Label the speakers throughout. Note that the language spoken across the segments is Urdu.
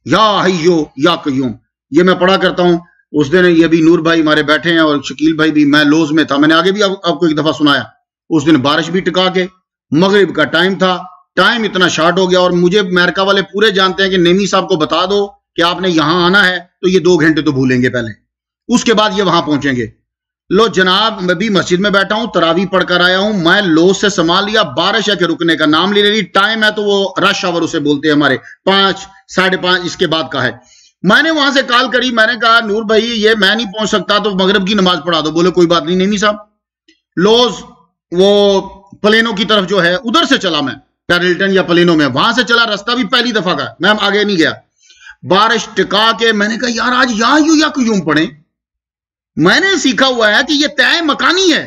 Speaker 1: یا حیو یا قیوم. یہ میں پڑھا کرتا ہوں. اس دن یہ بھی نور بھائی ہمارے بیٹھے ہیں اور شکیل بھائی بھی, میں لوز میں تھا, میں نے آگے بھی آپ کو ایک دفعہ سنایا. اس دن بارش بھی ٹکا کے, مغرب کا ٹائم تھا, ٹائم اتنا شارٹ ہو گیا, اور مجھے امریکہ والے پورے جانتے ہیں کہ نیمی صاحب کو بتا دو کہ آپ نے یہاں آنا ہے تو یہ 2 گھنٹے تو بھولیں گے پہلے, اس کے بعد یہ وہاں پہنچیں گے. لو جناب, میں بھی مسجد میں بیٹھا ہوں, تراویح پڑھ کر آیا ہوں, میں لوز سے سنبھال لیا, بارش ہے کہ رکنے کا نام لے رہی, ٹائم ہے تو وہ رش آور اسے بولتے ہیں ہمارے, 5 ساڑھے 5 اس کے بعد کا ہے. میں نے وہاں سے کال کری, میں نے کہا نور بھائی یہ میں نہیں پہنچ سکتا تو مغرب کی نماز پڑھا دو. بولے کوئی بات نہیں نیمی صاحب. لوز وہ پلینوں کی طرف جو ہے ادھر سے چلا, میں پیرلٹن یا پلینوں میں وہاں سے چلا, رستہ بھی پہلی دفعہ کا, میں آگے نہیں گیا. بارش ٹکا کے میں نے کہا یار آج یا قیوم پڑھیں. میں نے سیکھا ہوا ہے کہ یہ طے مکانی ہے.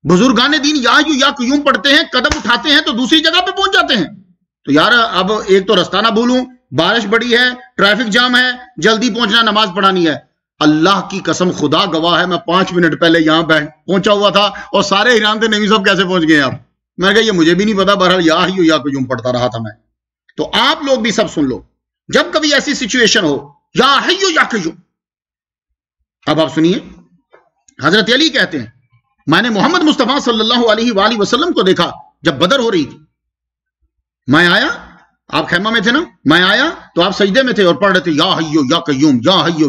Speaker 1: بزرگان دین یا قیوم پڑھتے ہیں, قدم اٹھاتے ہیں تو دوسری جگہ پہ پہنچ جاتے ہیں. تو یار اب ایک تو رستہ نہ بھولوں, بارش بڑی ہے, ٹریفک جام ہے, جلدی پہنچنا, نماز پڑھانی ہے. اللہ کی قسم خدا گواہ ہے, میں 5 منٹ پہلے یہاں پہنچا ہوا تھا اور سارے حیران تھے نیمی صاحب کیسے پہنچ گئے آپ. میں نے کہا یہ مجھے بھی نہیں پتا, بہرحال یا قیوم پڑھتا رہا تھا میں. تو آپ لوگ بھی سب سن لو, جب کبھی ایسی سچویشن ہو یا قیوم. اب آپ سنیے, حضرت علی کہتے ہیں میں نے محمد مصطفیٰ صلی اللہ علیہ وآلہ وسلم کو دیکھا جب بدر ہو رہی تھی. میں آیا, آپ خیمہ میں تھے نا, میں آیا تو آپ سجدے میں تھے اور پڑھ رہے تھے یا قیوم یا قیوم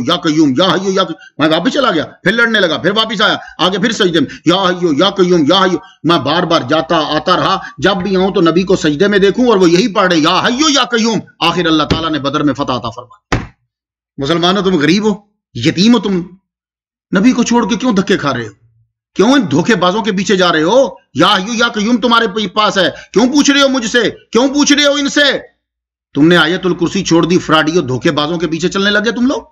Speaker 1: یا قیوم. میں واپس چلا گیا, پھر لڑنے لگا, پھر واپس آیا, آگے پھر سجدے میں یا قیوم یا حیو. میں بار بار جاتا آتا رہا, جب بھی آؤں تو نبی کو سجدے میں دیکھوں اور وہ یہی پڑھ رہے یا قیوم. آخر اللہ تعالیٰ نے بدر میں فتح عطا فرمائی. مسلمانوں تم غریب ہو, یتیم ہو, تم نبی کو چھوڑ کے کیوں دھکے کھا رہے ہو, کیوں ان دھوکے بازوں کے پیچھے جا رہے ہو؟ یا قیوم تمہارے پاس ہے, کیوں پوچھ رہے ہو مجھ سے, کیوں پوچھ رہے ہو ان سے؟ تم نے آیت الکرسی چھوڑ دی, فراڈیوں دھوکے بازوں کے پیچھے چلنے لگے تم لوگ.